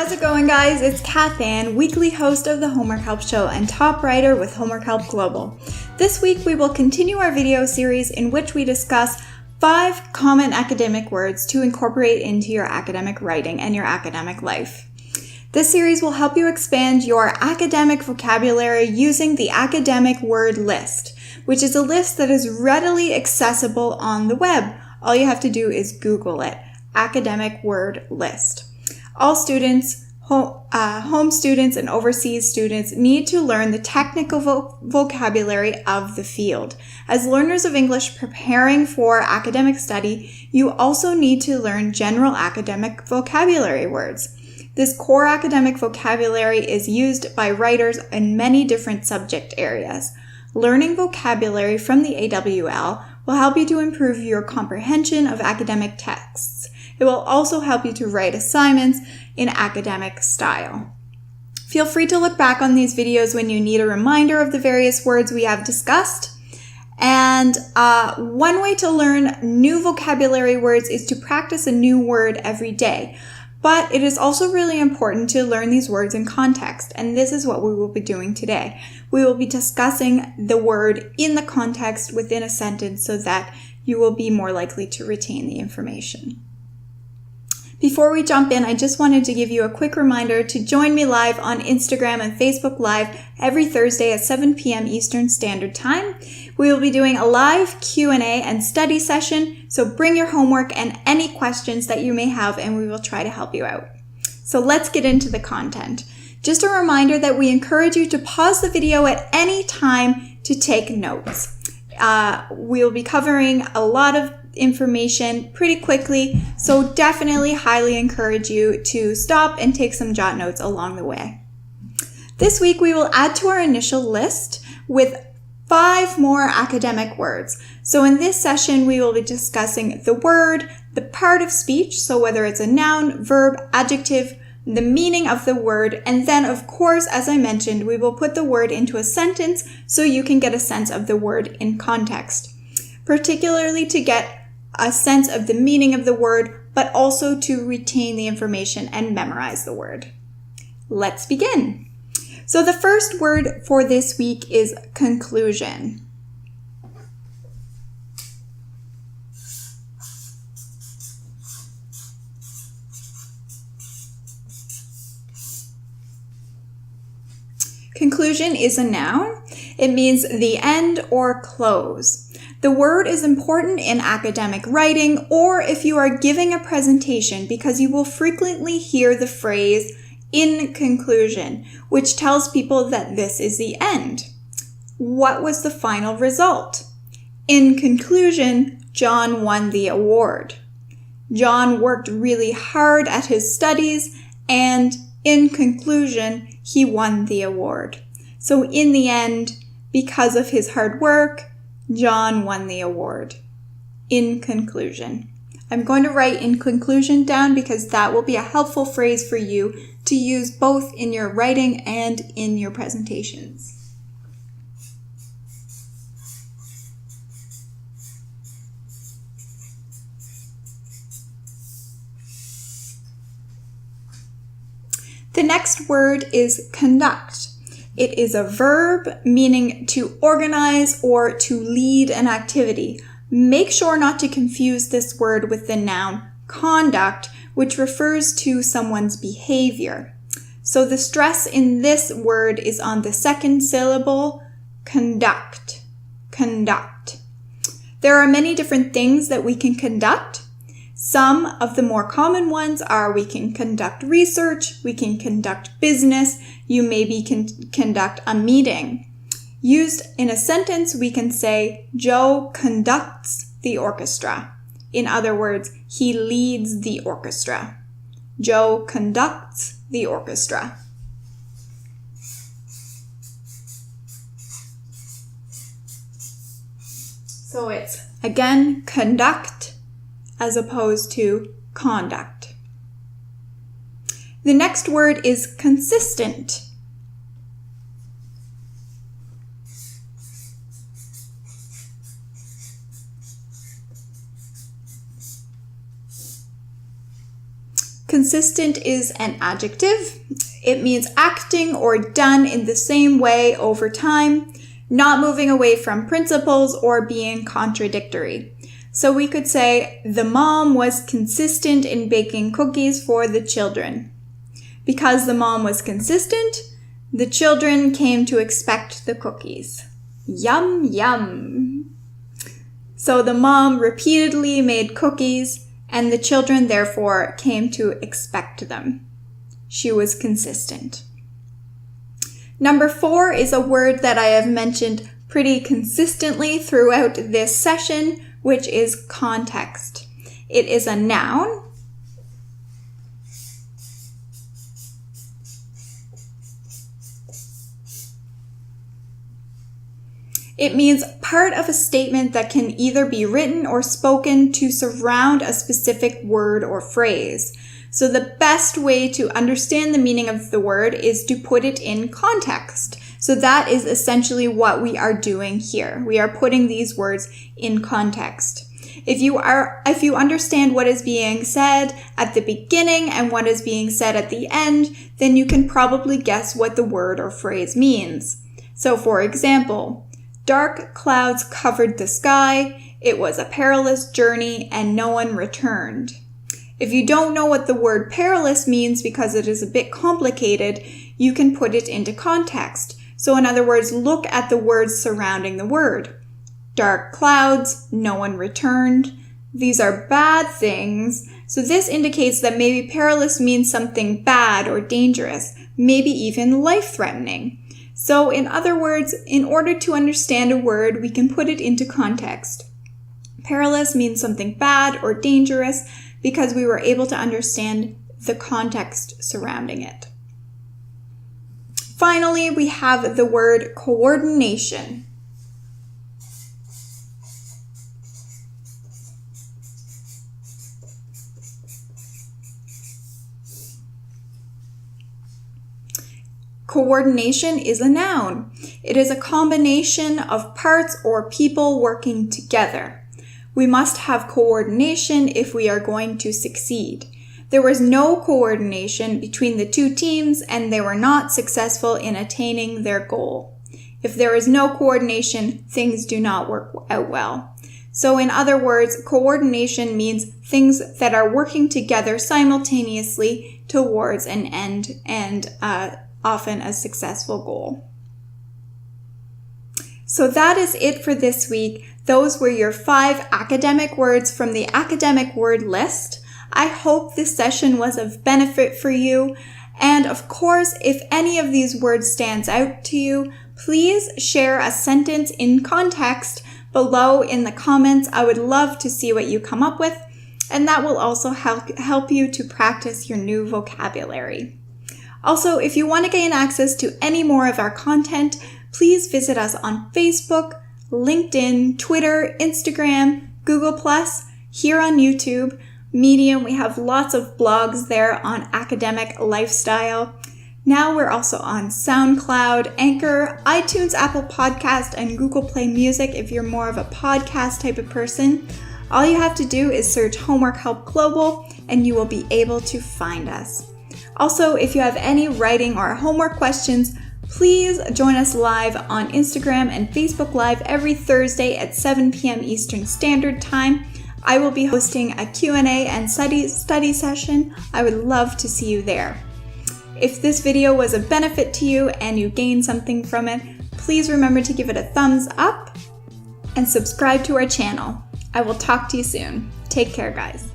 How's it going, guys? It's Cath Anne, weekly host of the Homework Help Show and top writer with Homework Help Global. This week we will continue our video series in which we discuss 5 common academic words to incorporate into your academic writing and your academic life. This series will help you expand your academic vocabulary using the academic word list, which is a list that is readily accessible on the web. All you have to do is Google it, academic word list. All students, home students and overseas students need to learn the technical vocabulary of the field. As learners of English preparing for academic study, you also need to learn general academic vocabulary words. This core academic vocabulary is used by writers in many different subject areas. Learning vocabulary from the AWL will help you to improve your comprehension of academic texts. It will also help you to write assignments in academic style. Feel free to look back on these videos when you need a reminder of the various words we have discussed. And one way to learn new vocabulary words is to practice a new word every day. But it is also really important to learn these words in context, and this is what we will be doing today. We will be discussing the word in the context within a sentence so that you will be more likely to retain the information. Before we jump in, I just wanted to give you a quick reminder to join me live on Instagram and Facebook Live every Thursday at 7 p.m. Eastern Standard Time. We will be doing a live Q&A and study session, so bring your homework and any questions that you may have, and we will try to help you out. So let's get into the content. Just a reminder that we encourage you to pause the video at any time to take notes. We'll be covering a lot of information pretty quickly, so definitely highly encourage you to stop and take some jot notes along the way. This week we will add to our initial list with 5 more academic words. So in this session we will be discussing the word, the part of speech, so whether it's a noun, verb, adjective, the meaning of the word, and then of course, as I mentioned, we will put the word into a sentence so you can get a sense of the word in context, particularly to get a sense of the meaning of the word, but also to retain the information and memorize the word. Let's begin. So the first word for this week is conclusion. Conclusion is a noun. It means the end or close. The word is important in academic writing or if you are giving a presentation because you will frequently hear the phrase "in conclusion," which tells people that this is the end. What was the final result? In conclusion, John won the award. John worked really hard at his studies and in conclusion, he won the award. So in the end, because of his hard work, John won the award. In conclusion. I'm going to write "in conclusion" down because that will be a helpful phrase for you to use both in your writing and in your presentations. The next word is conduct. It is a verb meaning to organize or to lead an activity. Make sure not to confuse this word with the noun conduct, which refers to someone's behavior. So the stress in this word is on the second syllable, conduct, conduct. There are many different things that we can conduct. Some of the more common ones are we can conduct research, we can conduct business, you maybe can conduct a meeting. Used in a sentence, we can say, Joe conducts the orchestra. In other words, he leads the orchestra. Joe conducts the orchestra. So it's, again, conduct as opposed to conduct. The next word is consistent. Consistent is an adjective. It means acting or done in the same way over time, not moving away from principles or being contradictory. So we could say, the mom was consistent in baking cookies for the children. Because the mom was consistent, the children came to expect the cookies. Yum, yum. So the mom repeatedly made cookies, and the children therefore came to expect them. She was consistent. Number 4 is a word that I have mentioned pretty consistently throughout this session, which is context. It is a noun. It means part of a statement that can either be written or spoken to surround a specific word or phrase. So the best way to understand the meaning of the word is to put it in context. So that is essentially what we are doing here. We are putting these words in context. If you understand what is being said at the beginning and what is being said at the end, then you can probably guess what the word or phrase means. So for example, dark clouds covered the sky, it was a perilous journey, and no one returned. If you don't know what the word perilous means because it is a bit complicated, you can put it into context. So in other words, look at the words surrounding the word. Dark clouds, no one returned. These are bad things. So this indicates that maybe perilous means something bad or dangerous, maybe even life-threatening. So in other words, in order to understand a word, we can put it into context. Perilous means something bad or dangerous because we were able to understand the context surrounding it. Finally, we have the word coordination. Coordination is a noun. It is a combination of parts or people working together. We must have coordination if we are going to succeed. There was no coordination between the two teams and they were not successful in attaining their goal. If there is no coordination, things do not work out well. So in other words, coordination means things that are working together simultaneously towards an end and often a successful goal. So that is it for this week. Those were your 5 academic words from the academic word list. I hope this session was of benefit for you. And of course, if any of these words stands out to you, please share a sentence in context below in the comments. I would love to see what you come up with, and that will also help you to practice your new vocabulary. Also, if you want to gain access to any more of our content, please visit us on Facebook, LinkedIn, Twitter, Instagram, Google+, here on YouTube, Medium. We have lots of blogs there on academic lifestyle. Now we're also on SoundCloud, Anchor, iTunes, Apple Podcast, and Google Play Music if you're more of a podcast type of person. All you have to do is search Homework Help Global and you will be able to find us. Also, if you have any writing or homework questions, please join us live on Instagram and Facebook Live every Thursday at 7 p.m. Eastern Standard Time. I will be hosting a Q&A and study session. I would love to see you there. If this video was of benefit to you and you gained something from it, please remember to give it a thumbs up and subscribe to our channel. I will talk to you soon. Take care, guys.